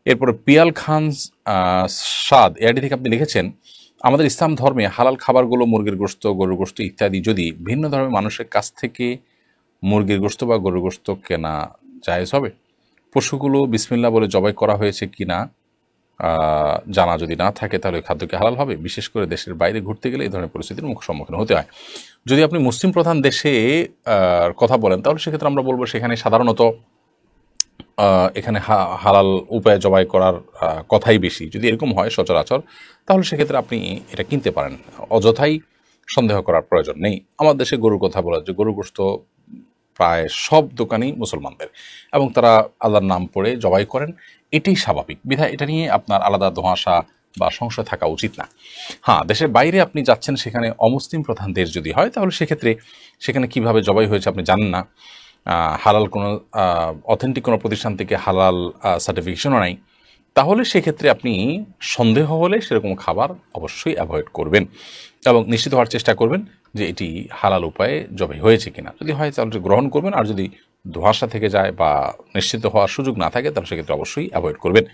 এরপরে পিয়াল খান সাদ এআইডি থেকে আপনি লিখেছেন, আমাদের ইসলাম ধর্মে হালাল খাবারগুলো মুরগির গোশত, গরুর গোশত ইত্যাদি, যদি ভিন্ন ধর্মের মানুষের কাছ থেকে মুরগির গোশত বা গরুর গোশত কেনা জায়েজ হবে? পশুগুলো বিসমিল্লাহ বলে জবাই করা হয়েছে কিনা জানা যদি না থাকে তাহলে ওই খাদ্য কি হালাল হবে? বিশেষ করে দেশের বাইরে ঘুরতে গেলে এই ধরনের পরিস্থিতির সম্মুখীন হতে হয়। যদি আপনি মুসলিম প্রধান দেশে কথা বলেন তাহলে সেক্ষেত্রে আমরা বলবো সেখানে সাধারণত এখানে হালাল উপায়ে জবাই করার কথাই বেশি। যদি এরকম হয় সচরাচর, তাহলে সেক্ষেত্রে আপনি এটা কিনতে পারেন, অযথাই সন্দেহ করার প্রয়োজন নেই। আমার দেশে গরুর কথা বলা, যে গরুর গোশত প্রায় সব দোকানই মুসলমানদের, এবং তারা আল্লাহর নাম পড়ে জবাই করেন, এটাই স্বাভাবিক। বিধায় এটা নিয়ে আপনার আলাদা ধোঁয়াশা বা সংশয় থাকা উচিত না। হ্যাঁ, দেশের বাইরে আপনি যাচ্ছেন, সেখানে অমুসলিম প্রধান দেশ যদি হয় তাহলে সেক্ষেত্রে সেখানে কিভাবে জবাই হয়েছে আপনি জানেন না, হালাল কোনো অথেন্টিক কোনো প্রতিষ্ঠান থেকে হালাল সার্টিফিকেশনও নাই, তাহলে সেক্ষেত্রে আপনি সন্দেহ হলে সেরকম খাবার অবশ্যই অ্যাভয়েড করবেন এবং নিশ্চিত হওয়ার চেষ্টা করবেন যে এটি হালাল উপায়ে জবাই হয়েছে কিনা। যদি হয় তাহলে গ্রহণ করবেন, আর যদি ধোঁয়াশা থেকে যায় বা নিশ্চিত হওয়ার সুযোগ না থাকে তাহলে সেক্ষেত্রে অবশ্যই অ্যাভয়েড করবেন।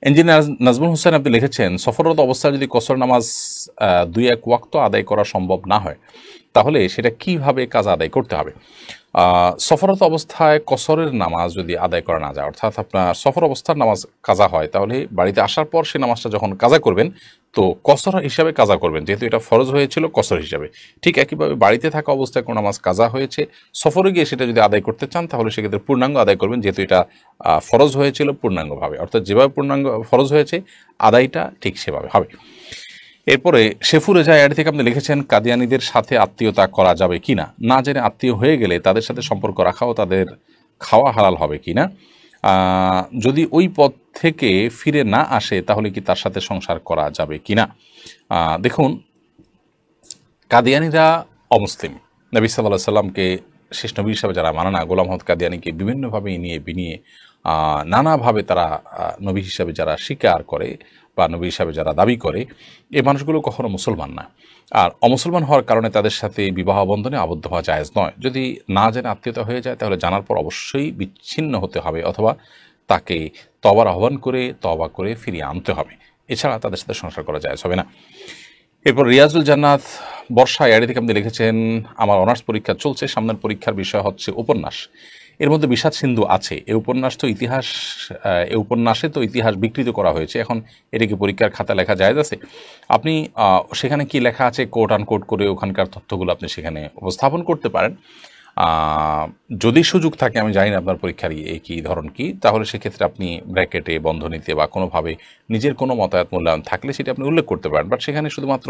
ইঞ্জিনিয়ার নাজমুল হোসেন আপনি লিখেছেন, সফররত অবস্থায় যদি কসর নামাজ 2-1 ওয়াক্ত আদায় করা সম্ভব না হয় তাহলে সেটা কিভাবে কাজা আদায় করতে হবে? সফররত অবস্থায় কসরের নামাজ যদি আদায় করা না যায়, অর্থাৎ আপনার সফর অবস্থার নামাজ কাজা হয়, তাহলে বাড়িতে আসার পর সে নামাজটা যখন কাজা করবেন তো কসর হিসাবে কাজা করবেন, যেহেতু এটা ফরজ হয়েছিল কসর হিসাবে। ঠিক একইভাবে বাড়িতে থাকা অবস্থায় কোনো নামাজ কাজা হয়েছে, সফরে গিয়ে সেটা যদি আদায় করতে চান তাহলে সেক্ষেত্রে পূর্ণাঙ্গ আদায় করবেন, যেহেতু এটা ফরজ হয়েছিল পূর্ণাঙ্গভাবে, অর্থাৎ যেভাবে পূর্ণাঙ্গ ফরজ হয়েছে আদায়টা ঠিক সেভাবে হবে। এরপরে শেফু রেজা অ্যাড থেকে আপনি লিখেছেন, কাদিয়ানিদের সাথে আত্মীয়তা করা যাবে কিনা? না জেনে আত্মীয় হয়ে গেলে তাদের সাথে সম্পর্ক রাখাও তাদের খাওয়া হালাল হবে কিনা? যদি ওই পথ থেকে ফিরে না আসে তাহলে কি তার সাথে সংসার করা যাবে কিনা? দেখুন, কাদিয়ানিরা অমুসলিম। নবী সাল্লাল্লাহু আলাইহি সাল্লামকে শেষ নবী হিসাবে যারা মানে না, গোলাম আহমদ কাদিয়ানিকে বিভিন্নভাবে ইনিয়ে বিনিয়ে নানাভাবে তারা নবী হিসাবে যারা স্বীকার করে বা নবী হিসাবে যারা দাবি করে, এই মানুষগুলো কখনো মুসলমান না। আর অমুসলমান হওয়ার কারণে তাদের সাথে বিবাহ বন্ধনে আবদ্ধ হওয়া জায়েজ নয়। যদি না জেনে আত্মীয়তা হয়ে যায় তাহলে জানার পর অবশ্যই বিচ্ছিন্ন হতে হবে, অথবা তাকে তওবার আহ্বান করে তওবা করে ফিরিয়ে আনতে হবে, এছাড়া তাদের সাথে সংসার করা জায়েজ হবে না। এরপর রিয়াজুল জান্নাত বর্ষা এআইডি থেকে আপনি লিখেছেন, আমার অনার্স পরীক্ষা চলছে, সামনের পরীক্ষার বিষয় হচ্ছে উপন্যাস। এর মধ্যে বিষাদ সিন্ধু আছে, এই উপন্যাসে তো ইতিহাস বিকৃত করা হয়েছে, এখন এটা কি পরীক্ষার খাতা লেখা যায় আছে? আপনি সেখানে কি লেখা আছে কোট আনকোট করে ওখানকার তথ্যগুলো আপনি সেখানে উপস্থাপন করতে পারেন। যদি সুযোগ থাকে, আমি জানি না আপনার পরীক্ষার কি ধরন কি, তাহলে সেক্ষেত্রে আপনি ব্র্যাকেটে বন্ধনীতে বা কোনোভাবে নিজের কোনো মতামত মূল্যায়ন থাকলে সেটা আপনি উল্লেখ করতে পারেন। বাট সেখানে শুধুমাত্র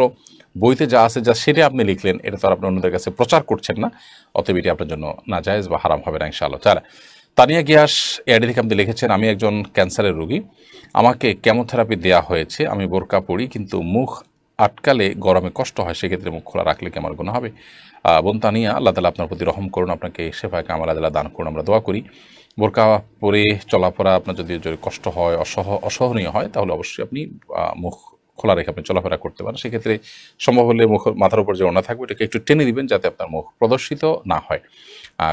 বইতে যা আছে যা সেটা আপনি লিখলেন, এটা তো আর আপনি অন্যদের কাছে প্রচার করছেন না, অতএব এটি আপনার জন্য নাজায়েজ বা হারাম হবে না ইনশাআল্লাহ তাআলা। তানিয়া গিয়াস এআইডি থেকে আপনি লিখেছেন, আমি একজন ক্যান্সারের রোগী, আমাকে কেমোথেরাপি দেওয়া হয়েছে, আমি বোরকা পরি কিন্তু মুখ আটকালে গরমে কষ্ট হয়, সেক্ষেত্রে মুখ খোলা রাখলে কি আমার গুনাহ হবে? বোন তানিয়া, আল্লাহ তাআলা আপনার প্রতি রহম করুন, আপনাকে শেফায়ে কামাল আল্লাহ দান করুন, আমরা দোয়া করি। বোরকা পরে চলাফেরা আপনার যদি কষ্ট হয়, অসহনীয় হয়, তাহলে অবশ্যই আপনি মুখ খোলা রেখে আপনি চলাফেরা করতে পারেন। সেক্ষেত্রে সম্ভব হলে মাথার উপর যে ওড়না থাকবে এটাকে একটু টেনে দিবেন যাতে আপনার মুখ প্রদর্শিত না হয়,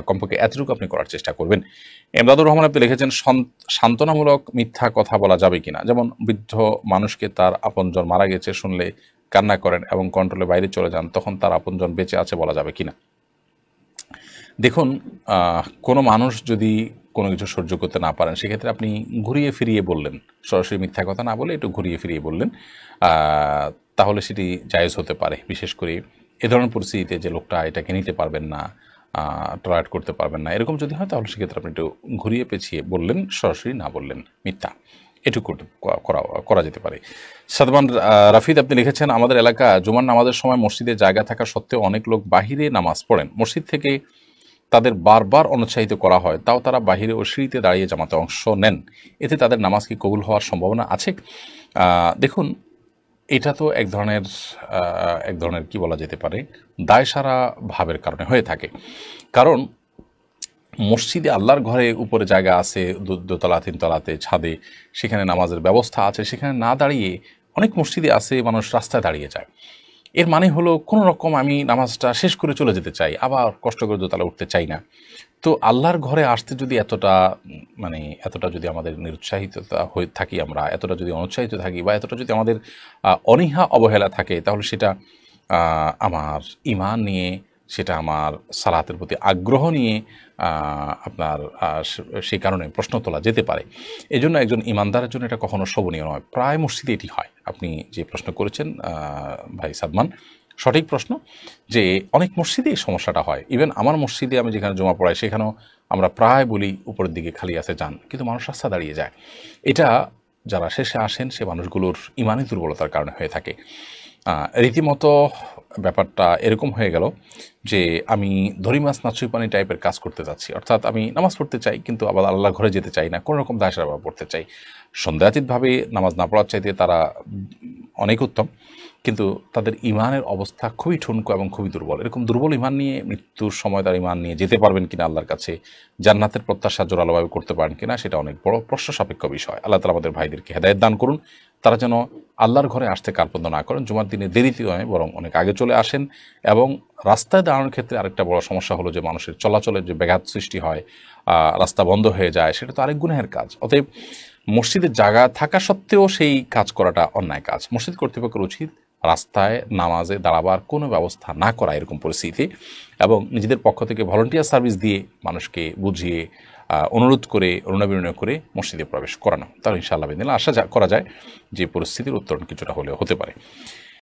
কমপক্ষে এতটুকু আপনি করার চেষ্টা করবেন। এমদাদুর রহমান আপনি লিখেছেন, সান্ত্বনামূলক মিথ্যা কথা বলা যাবে কিনা? যেমন বৃদ্ধ মানুষকে তার আপনজন মারা গেছে শুনলে কান্না করেন এবং কন্ট্রোলের বাইরে চলে যান, তখন তার আপনজন বেঁচে আছে বলা যাবে কিনা? দেখুন, কোনো মানুষ যদি কোনো কিছু সহ্য করতে না পারেন সেক্ষেত্রে আপনি ঘুরিয়ে ফিরিয়ে বললেন, সরাসরি মিথ্যা কথা না বলে একটু ঘুরিয়ে ফিরিয়ে বললেন, তাহলে সেটি জায়েজ হতে পারে। বিশেষ করে এ ধরনের পরিস্থিতিতে যে লোকটা এটাকে নিতে পারবেন না, টলারেট করতে পারবেন না, এরকম যদি হয় তাহলে সেক্ষেত্রে আপনি একটু ঘুরিয়ে পেঁচিয়ে বললেন, সরাসরি না বললেন মিথ্যা, এটুকু করা যেতে পারে। সাদমান রাফিদ আপনি লিখেছেন, আমাদের এলাকা জুমার নামাজের সময় মসজিদে জায়গা থাকা সত্ত্বেও অনেক লোক বাহিরে নামাজ পড়েন, মসজিদ থেকে তাদের বারবার অনুৎসাহিত করা হয়, তাও তারা বাহিরে ও সিঁড়িতে দাঁড়িয়ে জামাতে অংশ নেন, এতে তাদের নামাজ কি কবুল হওয়ার সম্ভাবনা আছে? দেখুন, এটা তো এক ধরনের কি বলা যেতে পারে, দায়সারা ভাবের কারণে হয়ে থাকে। কারণ মসজিদে আল্লাহর ঘরে উপরে জায়গা আছে, দোতলা তিনতলাতে ছাদে, সেখানে নামাজের ব্যবস্থা আছে, সেখানে না দাঁড়িয়ে অনেক মসজিদে আছে মানুষ রাস্তায় দাঁড়িয়ে যায়। এর মানে হলো কোনো রকম আমি নামাজটা শেষ করে চলে যেতে চাই, আবার কষ্ট করে দোতলা উঠতে চাই না, তো আল্লাহর ঘরে আসতে যদি এতটা মানে এতটা যদি আমাদের নিরুৎসাহিত হয়ে থাকি, আমরা এতটা যদি অনুৎসাহিত থাকি, বা এতটা যদি আমাদের অনীহা অবহেলা থাকে, তাহলে সেটা আমার ঈমান নিয়ে, সেটা আমার সালাতের প্রতি আগ্রহ নিয়ে আপনার সেই কারণে প্রশ্ন তোলা যেতে পারে। এই জন্য একজন ঈমানদারের জন্য এটা কখনো শোভনীয় নয়। প্রায় মসজিদে এটি হয়। আপনি যে প্রশ্ন করেছেন ভাই সাদমান, সঠিক প্রশ্ন, যে অনেক মসজিদে এই সমস্যাটা হয়। ইভেন আমার মসজিদে আমি যেখানে জমা পড়াই সেখানেও আমরা প্রায় বলি উপরের দিকে খালি আছে যান, কিন্তু মানুষ রাস্তা দাঁড়িয়ে যায়। এটা যারা শেষে আসেন সে মানুষগুলোর ইমানি দুর্বলতার কারণে হয়ে থাকে। রীতিমতো ব্যাপারটা এরকম হয়ে গেল যে আমি ধরি মাছ নাচুই পানি টাইপের কাজ করতে যাচ্ছি, অর্থাৎ আমি নামাজ পড়তে চাই কিন্তু আবার আল্লাহ ঘরে যেতে চাই না, কোনো রকম দায়সারা পড়তে চাই। সন্দেহাতীতভাবে নামাজ না পড়ার চাইতে তারা অনেক উত্তম, কিন্তু তাদের ইমানের অবস্থা খুবই ঠুনকো এবং খুবই দুর্বল। এরকম দুর্বল ইমান নিয়ে মৃত্যুর সময় তার ইমান নিয়ে যেতে পারবেন কিনা আল্লাহর কাছে, জান্নাতের প্রত্যাশা জোরালোভাবে করতে পারেন কিনা, সেটা অনেক বড় প্রশ্ন সাপেক্ষ বিষয়। আল্লাহ তাআলা আমাদের ভাইদেরকে হেদায়েত দান করুন, তারা যেন আল্লাহর ঘরে আসতে কার্পণ্য না করেন, জুমার দিনে দেরিতে নয় বরং অনেক আগে চলে আসেন। এবং রাস্তায় দাঁড়ানোর ক্ষেত্রে আরেকটা বড় সমস্যা হলো যে মানুষের চলাচলের যে ব্যাঘাত সৃষ্টি হয়, রাস্তা বন্ধ হয়ে যায়, সেটা তো আরেক গুনাহের কাজ। অতএব মসজিদের জায়গা থাকা সত্ত্বেও সেই কাজ করাটা অন্যায় কাজ। মসজিদ কর্তৃপক্ষের উচিত রাস্তায় নামাজে দাঁড়াবার কোনো ব্যবস্থা না করা এরকম পরিস্থিতি, এবং নিজেদের পক্ষ থেকে ভলান্টিয়ার সার্ভিস দিয়ে মানুষকে বুঝিয়ে অনুরোধ করে অনুনয় করে মসজিদে প্রবেশ করানো। তাহলে ইনশাআল্লাহ বিদিন আশা করা যায় যে পরিস্থিতির উত্তরণ কিছুটা হলেও হতে পারে।